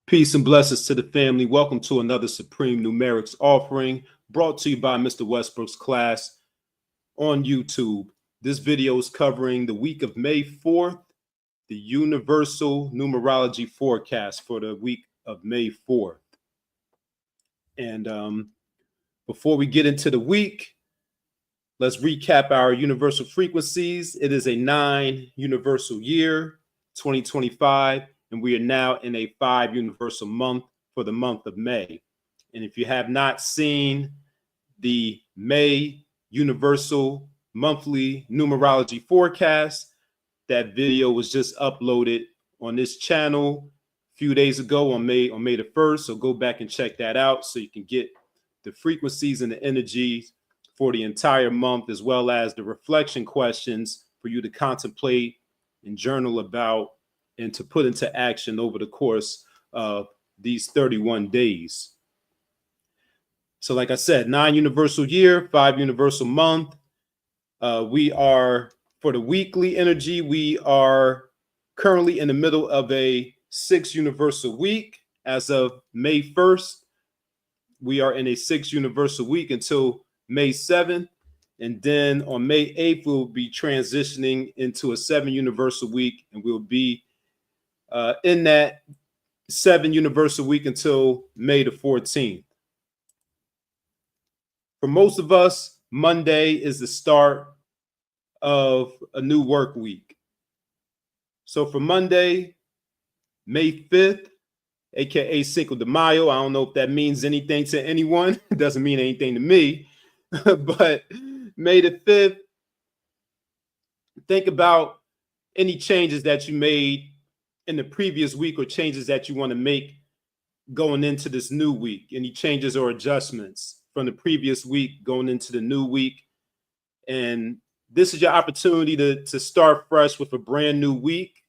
Peace and blessings to the family. Welcome to another Supreme Numerics offering brought to you by Mr. Westbrook's class on YouTube. This video is covering the week of May 4th, the universal numerology forecast for the week of May 4th. And before we get into the week, let's recap our universal frequencies. It is a 9 universal year, 2025. And we are now in a 5 universal month for the month of May. And if you have not seen the May universal monthly numerology forecast, that video was just uploaded on this channel a few days ago on May the 1st. So go back and check that out so you can get the frequencies and the energies for the entire month, as well as the reflection questions for you to contemplate and journal about and to put into action over the course of these 31 days. So like I said, 9 universal year, 5 universal month. We are, for the weekly energy, we are currently in the middle of a 6 universal week. As of May 1st, we are in a 6 universal week until May 7th. And then on May 8th, we'll be transitioning into a 7 universal week, and we'll be in that 7 universal week until May the 14th. For most of us, Monday is the start of a new work week. So for Monday, May 5th, aka Cinco de Mayo, I don't know if that means anything to anyone. It doesn't mean anything to me. But May the 5th, think about any changes that you made in the previous week or changes that you want to make going into this new week. Any changes or adjustments from the previous week going into the new week. And this is your opportunity to start fresh with a brand new week.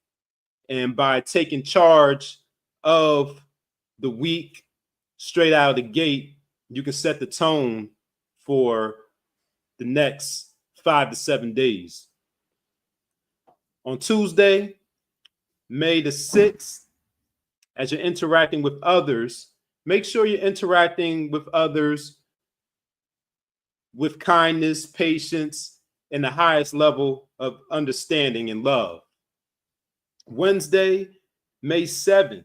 And by taking charge of the week straight out of the gate, you can set the tone for the next 5 to 7 days. On Tuesday, May the 6th, as you're interacting with others, make sure you're interacting with others with kindness, patience, and the highest level of understanding and love. Wednesday, May 7th.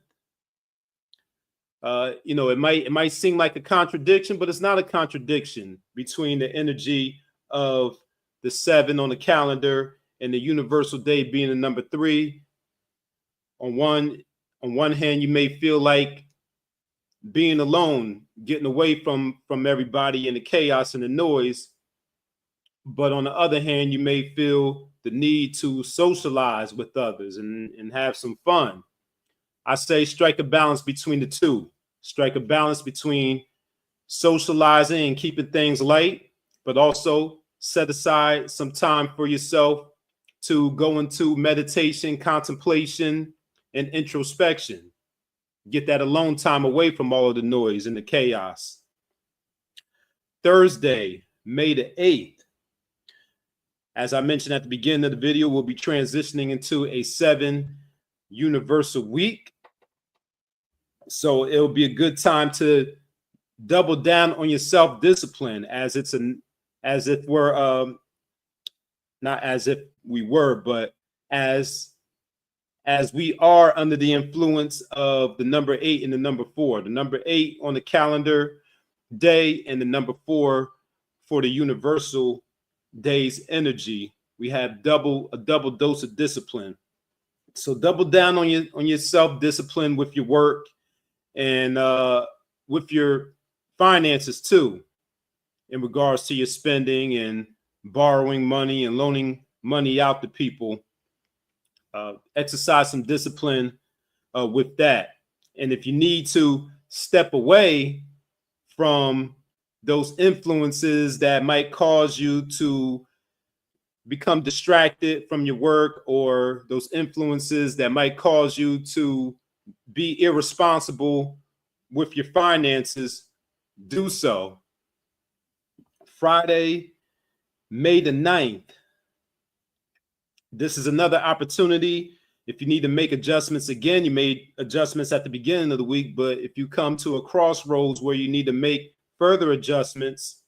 It might seem like a contradiction, but it's not a contradiction between the energy of the 7 on the calendar and the universal day being the number 3. On one hand, you may feel like being alone, getting away from everybody and the chaos and the noise. But on the other hand, you may feel the need to socialize with others and have some fun. I say strike a balance between the two. Strike a balance between socializing and keeping things light, but also set aside some time for yourself to go into meditation, contemplation, and introspection. Get that alone time away from all of the noise and the chaos. Thursday, May the 8th. As I mentioned at the beginning of the video, we'll be transitioning into a 7 universal week. So it'll be a good time to double down on your self-discipline not as if we were, but as we are under the influence of the number 8 and the number 4. The number 8 on the calendar day and the number 4 for the universal day's energy. We have a double dose of discipline. So double down on your self-discipline with your work and with your finances too, in regards to your spending and borrowing money and loaning money out to people. Exercise some discipline with that. And if you need to step away from those influences that might cause you to become distracted from your work, or those influences that might cause you to be irresponsible with your finances, do so. Friday, May the 9th. This is another opportunity If you need to make adjustments again, you made adjustments at the beginning of the week, but if you come to a crossroads where you need to make further adjustments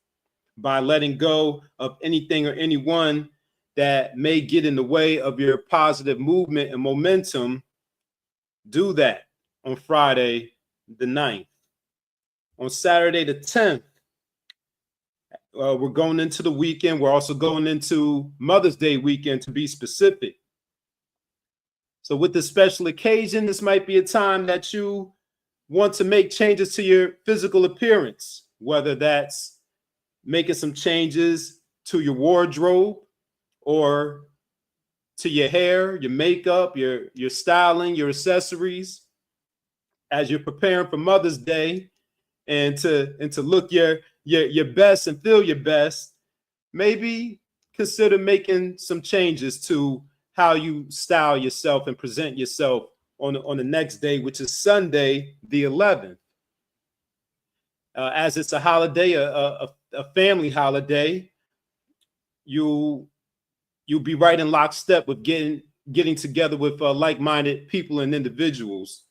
by letting go of anything or anyone that may get in the way of your positive movement and momentum, do that on Friday the 9th. On Saturday the 10th, we're going into the weekend. We're also going into Mother's Day weekend, to be specific. So with this special occasion, this might be a time that you want to make changes to your physical appearance, whether that's making some changes to your wardrobe or to your hair, your makeup, your styling, your accessories, as you're preparing for Mother's Day, and to look your best and feel your best. Maybe consider making some changes to how you style yourself and present yourself on the next day, which is Sunday the 11th. As it's a holiday, a family holiday, you'll be right in lockstep with getting together with like-minded people and individuals.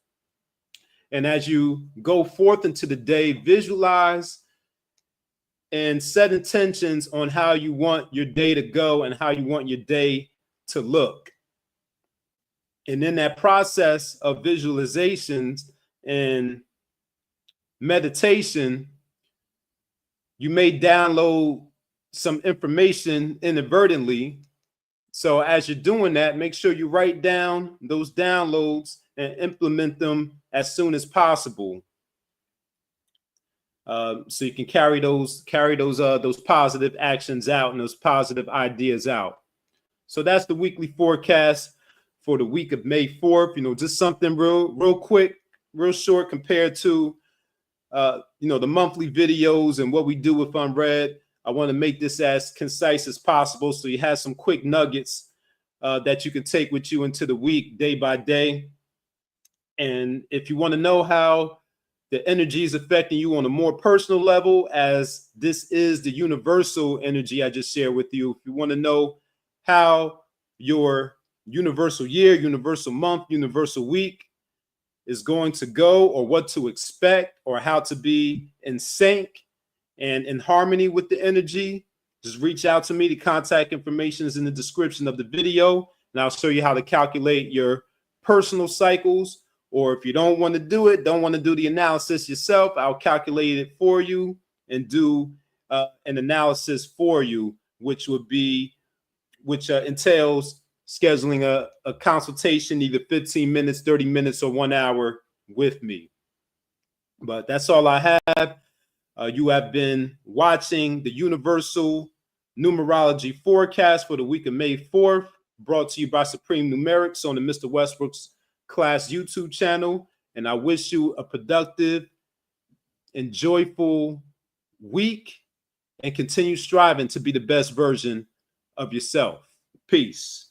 And as you go forth into the day, visualize and set intentions on how you want your day to go and how you want your day to look. And in that process of visualizations and meditation, you may download some information inadvertently. So as you're doing that, make sure you write down those downloads and implement them as soon as possible. So you can carry those positive actions out and those positive ideas out. So that's the weekly forecast for the week of May 4th. Just something real quick, real short compared to the monthly videos and what we do with Unread. I want to make this as concise as possible so you have some quick nuggets that you can take with you into the week, day by day. And if you want to know how the energy is affecting you on a more personal level, as this is the universal energy I just shared with you, if you want to know how your universal year, universal month, universal week is going to go, or what to expect, or how to be in sync and in harmony with the energy, just reach out to me. The contact information is in the description of the video, and I'll show you how to calculate your personal cycles. Or if you don't want to do the analysis yourself, I'll calculate it for you and do an analysis for you, which entails scheduling a consultation, either 15 minutes, 30 minutes, or 1 hour with me. But that's all I have. You have been watching the Universal Numerology Forecast for the week of May 4th, brought to you by Supreme Numerics on the Mr. Westbrook's Class YouTube channel. And I wish you a productive and joyful week, and continue striving to be the best version of yourself. Peace.